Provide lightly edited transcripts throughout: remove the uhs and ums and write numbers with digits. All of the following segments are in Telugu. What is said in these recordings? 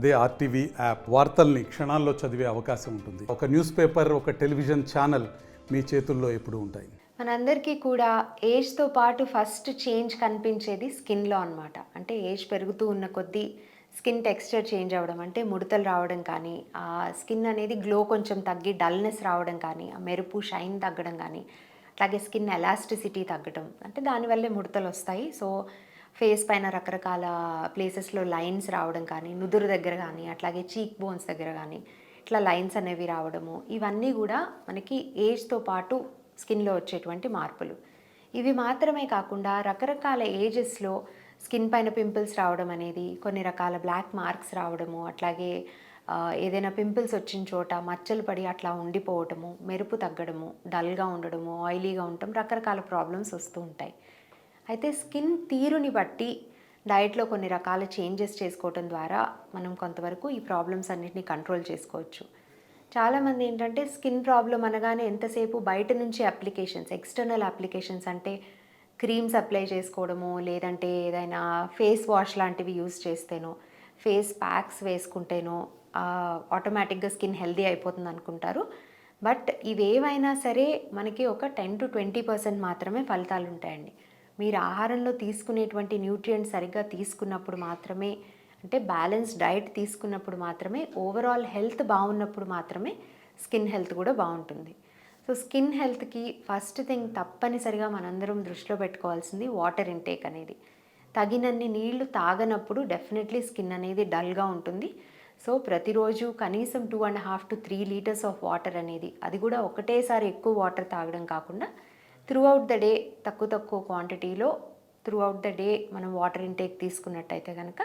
అదే ఆర్టీవీ యాప్ వార్తల్ని క్షణాల్లో చదివే అవకాశం ఉంటుంది. ఒక న్యూస్ పేపర్, ఒక టెలివిజన్ ఛానల్ మీ చేతుల్లో ఎప్పుడూ ఉంటాయి. మనందరికీ కూడా ఏజ్తో పాటు ఫస్ట్ చేంజ్ కనిపించేది స్కిన్లో అనమాట. అంటే ఏజ్ పెరుగుతూ ఉన్న కొద్దీ స్కిన్ టెక్స్చర్ చేంజ్ అవ్వడం, అంటే ముడతలు రావడం కానీ, ఆ స్కిన్ అనేది గ్లో కొంచెం తగ్గి డల్నెస్ రావడం కానీ, ఆ మెరుపు షైన్ తగ్గడం కానీ, అట్లాగే స్కిన్ ఎలాస్టిసిటీ తగ్గడం, అంటే దానివల్లే ముడతలు వస్తాయి. సో ఫేస్ పైన రకరకాల ప్లేసెస్లో లైన్స్ రావడం కానీ, నుదురు దగ్గర కానీ, అట్లాగే చీక్ బోన్స్ దగ్గర కానీ ఇట్లా లైన్స్ అనేవి రావడము, ఇవన్నీ కూడా మనకి ఏజ్తో పాటు స్కిన్లో వచ్చేటువంటి మార్పులు. ఇవి మాత్రమే కాకుండా రకరకాల ఏజెస్లో స్కిన్ పైన పింపుల్స్ రావడం అనేది, కొన్ని రకాల బ్లాక్ మార్క్స్ రావడము, అట్లాగే ఏదైనా పింపుల్స్ వచ్చిన చోట మచ్చలు పడి అట్లా ఉండిపోవటము, మెరుపు తగ్గడము, డల్గా ఉండడము, ఆయిలీగా ఉండటం, రకరకాల ప్రాబ్లమ్స్ వస్తూ ఉంటాయి. అయితే స్కిన్ తీరుని బట్టి డైట్లో కొన్ని రకాల చేంజెస్ చేసుకోవటం ద్వారా మనం కొంతవరకు ఈ ప్రాబ్లమ్స్ అన్నిటిని కంట్రోల్ చేసుకోవచ్చు. చాలామంది ఏంటంటే స్కిన్ ప్రాబ్లం అనగానే ఎంతసేపు బయట నుంచి అప్లికేషన్స్, ఎక్స్టర్నల్ అప్లికేషన్స్ అంటే క్రీమ్స్ అప్లై చేసుకోవడము, లేదంటే ఏదైనా ఫేస్ వాష్ లాంటివి యూస్ చేస్తేనో, ఫేస్ ప్యాక్స్ వేసుకుంటేనో ఆటోమేటిక్గా స్కిన్ హెల్దీ అయిపోతుంది అనుకుంటారు. బట్ ఇవేవైనా సరే మనకి ఒక 10-20% మాత్రమే ఫలితాలు ఉంటాయండి. మీరు ఆహారంలో తీసుకునేటువంటి న్యూట్రియంట్స్ సరిగ్గా తీసుకున్నప్పుడు మాత్రమే, అంటే బ్యాలెన్స్డ్ డైట్ తీసుకున్నప్పుడు మాత్రమే, ఓవరాల్ హెల్త్ బాగున్నప్పుడు మాత్రమే స్కిన్ హెల్త్ కూడా బాగుంటుంది. సో స్కిన్ హెల్త్కి ఫస్ట్ థింగ్ తప్పనిసరిగా మనందరం దృష్టిలో పెట్టుకోవాల్సింది వాటర్ ఇంటేక్ అనేది. తగినన్ని నీళ్లు తాగనప్పుడు డెఫినెట్లీ స్కిన్ అనేది డల్గా ఉంటుంది. సో ప్రతిరోజు కనీసం 2.5-3 లీటర్స్ ఆఫ్ వాటర్ అనేది, అది కూడా ఒకటేసారి ఎక్కువ వాటర్ తాగడం కాకుండా త్రూఅవుట్ ద డే తక్కువ క్వాంటిటీలో త్రూఅవుట్ ద డే మనం వాటర్ ఇంటేక్ తీసుకున్నట్టయితే కనుక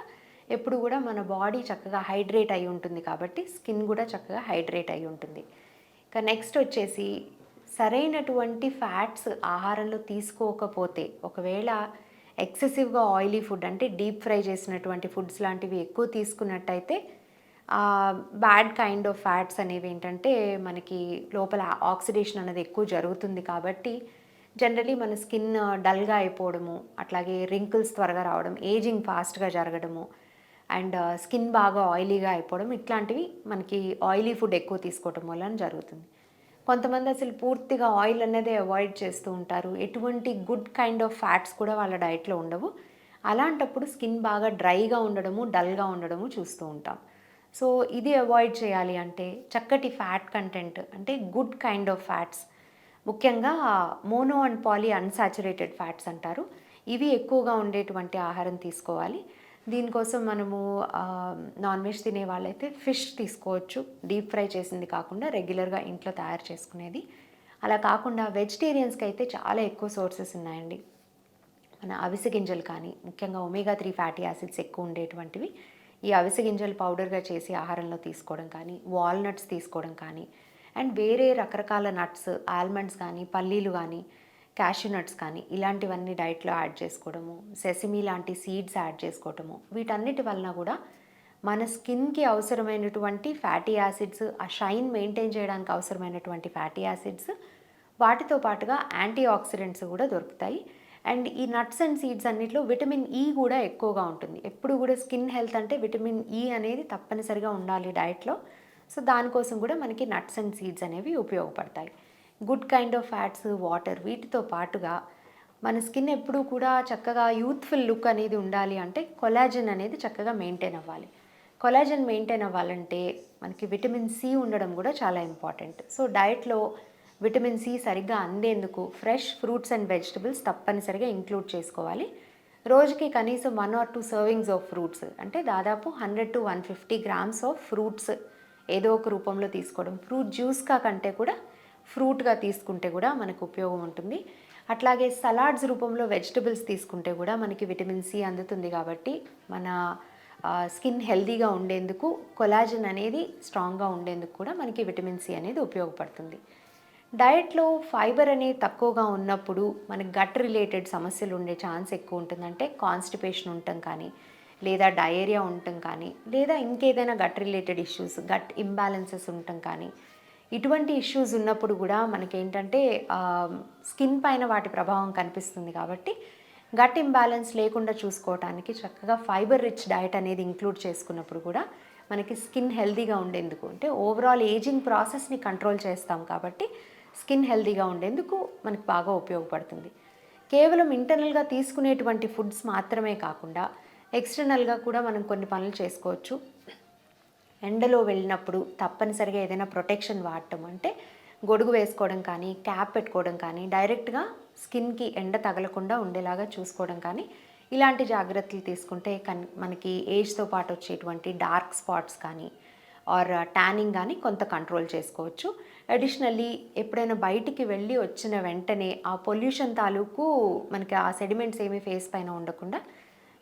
ఎప్పుడు కూడా మన బాడీ చక్కగా హైడ్రేట్ అయి ఉంటుంది, కాబట్టి స్కిన్ కూడా చక్కగా హైడ్రేట్ అయి ఉంటుంది. ఇక నెక్స్ట్ వచ్చేసి సరైనటువంటి ఫ్యాట్స్ ఆహారంలో తీసుకోకపోతే, ఒకవేళ ఎక్సెసివ్గా ఆయిలీ ఫుడ్ అంటే డీప్ ఫ్రై చేసినటువంటి ఫుడ్స్ లాంటివి ఎక్కువ తీసుకున్నట్టయితే బ్యాడ్ కైండ్ ఆఫ్ ఫ్యాట్స్ అనేవి ఏంటంటే మనకి లోపల ఆక్సిడేషన్ అనేది ఎక్కువ జరుగుతుంది. కాబట్టి జనరలీ మన స్కిన్ డల్గా అయిపోవడము, అట్లాగే రింకిల్స్ త్వరగా రావడం, ఏజింగ్ ఫాస్ట్గా జరగడము, అండ్ స్కిన్ బాగా ఆయిలీగా అయిపోవడం, ఇట్లాంటివి మనకి ఆయిలీ ఫుడ్ ఎక్కువ తీసుకోవడం వలన జరుగుతుంది. కొంతమంది అసలు పూర్తిగా ఆయిల్ అనేది అవాయిడ్ చేస్తూ ఉంటారు. ఎటువంటి గుడ్ కైండ్ ఆఫ్ ఫ్యాట్స్ కూడా వాళ్ళ డైట్లో ఉండవు. అలాంటప్పుడు స్కిన్ బాగా డ్రైగా ఉండడము, డల్గా ఉండడము చూస్తూ ఉంటాం. సో ఇది అవాయిడ్ చేయాలి అంటే చక్కటి ఫ్యాట్ కంటెంట్, అంటే గుడ్ కైండ్ ఆఫ్ ఫ్యాట్స్, ముఖ్యంగా mono and poly unsaturated fats అంటారు, ఇవి ఎక్కువగా ఉండేటువంటి ఆహారం తీసుకోవాలి. దీనికోసం మనము నాన్ వెజ్ తినే వాళ్ళైతే ఫిష్ తీసుకోవచ్చు, డీప్ ఫ్రై చేసింది కాకుండా రెగ్యులర్గా ఇంట్లో తయారు చేసుకునేది. అలా కాకుండా వెజిటేరియన్స్కి అయితే చాలా ఎక్కువ సోర్సెస్ ఉన్నాయండి. మన అవిసె గింజలు కానీ, ముఖ్యంగా ఒమేగా-3 ఫ్యాటీ యాసిడ్స్ ఎక్కువ ఉండేటువంటివి, ఈ అవిసె గింజలు పౌడర్గా చేసి ఆహారంలో తీసుకోవడం కానీ, వాల్నట్స్ తీసుకోవడం కానీ, అండ్ వేరే రకరకాల నట్స్, ఆల్మండ్స్ కానీ, పల్లీలు కానీ, క్యాష్యూ నట్స్ కానీ, ఇలాంటివన్నీ డైట్లో యాడ్ చేసుకోవడము, సెసమీ లాంటి సీడ్స్ యాడ్ చేసుకోవటము, వీటన్నిటి వలన కూడా మన స్కిన్కి అవసరమైనటువంటి ఫ్యాటీ యాసిడ్స్, ఆ షైన్ మెయింటైన్ చేయడానికి అవసరమైనటువంటి ఫ్యాటీ యాసిడ్స్, వాటితో పాటుగా యాంటీ ఆక్సిడెంట్స్ కూడా దొరుకుతాయి. అండ్ ఈ నట్స్ అండ్ సీడ్స్ అన్నిట్లో విటమిన్ ఈ కూడా ఎక్కువగా ఉంటుంది. ఎప్పుడు కూడా స్కిన్ హెల్త్ అంటే విటమిన్ ఈ అనేది తప్పనిసరిగా ఉండాలి డైట్లో. సో దానికోసం కూడా మనకి నట్స్ అండ్ సీడ్స్ అనేవి ఉపయోగపడతాయి. Good kind of fats, water, వీటితో పాటుగా మన స్కిన్ ఎప్పుడూ కూడా చక్కగా యూత్ఫుల్ లుక్ అనేది ఉండాలి అంటే కొలాజన్ అనేది చక్కగా మెయింటైన్ అవ్వాలి. కొలాజన్ మెయింటైన్ అవ్వాలంటే మనకి విటమిన్ సి ఉండడం కూడా చాలా ఇంపార్టెంట్. సో డైట్లో విటమిన్ సి సరిగ్గా అందేందుకు ఫ్రెష్ ఫ్రూట్స్ అండ్ వెజిటబుల్స్ తప్పనిసరిగా ఇంక్లూడ్ చేసుకోవాలి. రోజుకి కనీసం 1 or 2 సర్వింగ్స్ ఆఫ్ ఫ్రూట్స్, అంటే దాదాపు 100-150 గ్రామ్స్ ఆఫ్ ఫ్రూట్స్ ఏదో ఒక రూపంలో తీసుకోవడం. ఫ్రూట్ జ్యూస్గా కంటే కూడా ఫ్రూట్గా తీసుకుంటే కూడా మనకు ఉపయోగం ఉంటుంది. అట్లాగే సలాడ్స్ రూపంలో వెజిటబుల్స్ తీసుకుంటే కూడా మనకి విటమిన్ సి అందుతుంది. కాబట్టి మన స్కిన్ హెల్దీగా ఉండేందుకు, కొలాజన్ అనేది స్ట్రాంగ్గా ఉండేందుకు కూడా మనకి విటమిన్ సి అనేది ఉపయోగపడుతుంది. డైట్లో ఫైబర్ అనేది తక్కువగా ఉన్నప్పుడు మనకి గట్ రిలేటెడ్ సమస్యలు ఉండే ఛాన్స్ ఎక్కువ ఉంటుంది. అంటే కాన్స్టిపేషన్ ఉండటం కానీ, లేదా డయేరియా ఉండటం కానీ, లేదా ఇంకేదైనా gut related issues, gut imbalances ఉండటం కానీ, ఇటువంటి ఇష్యూస్ ఉన్నప్పుడు కూడా మనకేంటంటే స్కిన్ పైన వాటి ప్రభావం కనిపిస్తుంది. కాబట్టి గట్ ఇంబ్యాలెన్స్ లేకుండా చూసుకోవడానికి చక్కగా ఫైబర్ రిచ్ డైట్ అనేది ఇంక్లూడ్ చేసుకున్నప్పుడు కూడా మనకి స్కిన్ హెల్తీగా ఉండేందుకు, అంటే ఓవరాల్ ఏజింగ్ ప్రాసెస్ని కంట్రోల్ చేస్తాం కాబట్టి స్కిన్ హెల్తీగా ఉండేందుకు మనకి బాగా ఉపయోగపడుతుంది. కేవలం ఇంటర్నల్గా తీసుకునేటువంటి ఫుడ్స్ మాత్రమే కాకుండా ఎక్స్టర్నల్గా కూడా మనం కొన్ని పనులు చేసుకోవచ్చు. ఎండలో వెళ్ళినప్పుడు తప్పనిసరిగా ఏదైనా ప్రొటెక్షన్ వాడటం, అంటే గొడుగు వేసుకోవడం కానీ, క్యాప్ పెట్టుకోవడం కానీ, డైరెక్ట్గా స్కిన్కి ఎండ తగలకుండా ఉండేలాగా చూసుకోవడం కానీ, ఇలాంటి జాగ్రత్తలు తీసుకుంటే మనకి ఏజ్తో పాటు వచ్చేటువంటి డార్క్ స్పాట్స్ కానీ ఆర్ ట్యానింగ్ కానీ కొంత కంట్రోల్ చేసుకోవచ్చు. అడిషనల్లీ ఎప్పుడైనా బయటికి వెళ్ళి వచ్చిన వెంటనే ఆ పొల్యూషన్ తాలూకు మనకి ఆ సెడిమెంట్స్ ఏమీ ఫేస్ పైన ఉండకుండా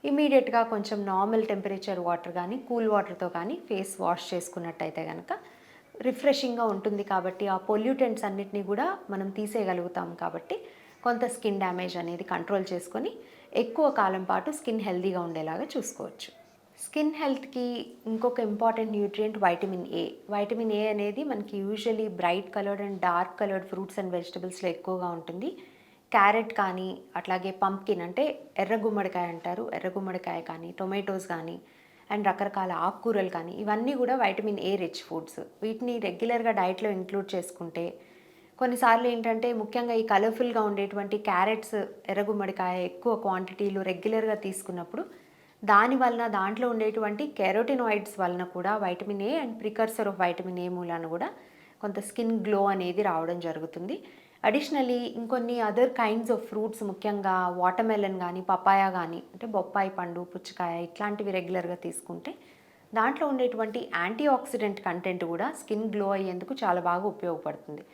ఇమీడియట్గా కొంచెం నార్మల్ టెంపరేచర్ వాటర్ కానీ కూల్ వాటర్తో కానీ ఫేస్ వాష్ చేసుకున్నట్టయితే కనుక రిఫ్రెషింగ్గా ఉంటుంది. కాబట్టి ఆ పొల్యూటెంట్స్ అన్నిటినీ కూడా మనం తీసేయగలుగుతాం. కాబట్టి కొంత స్కిన్ డ్యామేజ్ అనేది కంట్రోల్ చేసుకొని ఎక్కువ కాలం పాటు స్కిన్ హెల్తీగా ఉండేలాగా చూసుకోవచ్చు. స్కిన్ హెల్త్కి ఇంకొక important nutrient vitamin A. Vitamin A అనేది మనకి usually bright coloured and dark coloured fruits and వెజిటబుల్స్లో ఎక్కువగా ఉంటుంది. క్యారెట్ కానీ, అట్లాగే పంప్కిన్ అంటే ఎర్ర గుమ్మడికాయ అంటారు, ఎర్ర గుమ్మడికాయ కానీ, టొమాటోస్ కానీ అండ్ రకరకాల ఆకుకూరలు కానీ, ఇవన్నీ కూడా వైటమిన్ ఏ రిచ్ ఫుడ్స్. వీటిని రెగ్యులర్గా డైట్లో ఇంక్లూడ్ చేసుకుంటే కొన్నిసార్లు ఏంటంటే ముఖ్యంగా ఈ కలర్ఫుల్గా ఉండేటువంటి క్యారెట్స్, ఎర్ర గుమ్మడికాయ ఎక్కువ క్వాంటిటీలో రెగ్యులర్గా తీసుకున్నప్పుడు దాని వలన దాంట్లో ఉండేటువంటి కెరోటినాయిడ్స్ వలన కూడా vitamin A and precursor of vitamin A మూలాన కూడా కొంత స్కిన్ గ్లో అనేది రావడం జరుగుతుంది. అడిషనలీ ఇంకొన్ని అదర్ కైండ్స్ ఆఫ్ ఫ్రూట్స్, ముఖ్యంగా వాటర్మెలన్ కానీ, పపాయ కానీ, అంటే బొప్పాయి పండు, పుచ్చకాయ ఇట్లాంటివి రెగ్యులర్గా తీసుకుంటే దాంట్లో ఉండేటువంటి యాంటీ ఆక్సిడెంట్ కంటెంట్ కూడా స్కిన్ గ్లో అయ్యేందుకు చాలా బాగా ఉపయోగపడుతుంది.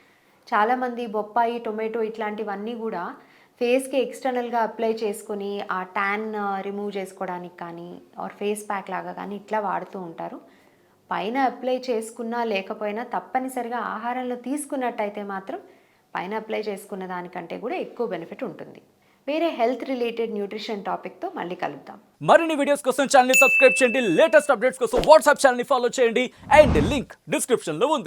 చాలామంది బొప్పాయి, టొమాటో ఇట్లాంటివన్నీ కూడా ఫేస్కి ఎక్స్టర్నల్గా అప్లై చేసుకొని ఆ ట్యాన్ రిమూవ్ చేసుకోవడానికి కానీ ఆర్ ఫేస్ ప్యాక్ లాగా కానీ ఇట్లా వాడుతూ ఉంటారు. పైన అప్లై చేసుకున్నా లేకపోయినా తప్పనిసరిగా ఆహారంలో తీసుకున్నట్టయితే మాత్రం పైన అప్లై చేసుకున్న దానికంటే కూడా ఎక్కువ బెనిఫిట్ ఉంటుంది. వేరే హెల్త్ రిలేటెడ్ న్యూట్రిషన్ టాపిక్తో మళ్ళీ కలుద్దాం. మరిన్ని వీడియోస్ కోసం ఛానల్ ని సబ్స్క్రైబ్ చేయండి, లేటెస్ట్ అప్డేట్స్ కోసం వాట్సాప్ ఛానల్ ని ఫాలో చేయండి అండ్ లింక్ డిస్క్రిప్షన్ లో ఉంది.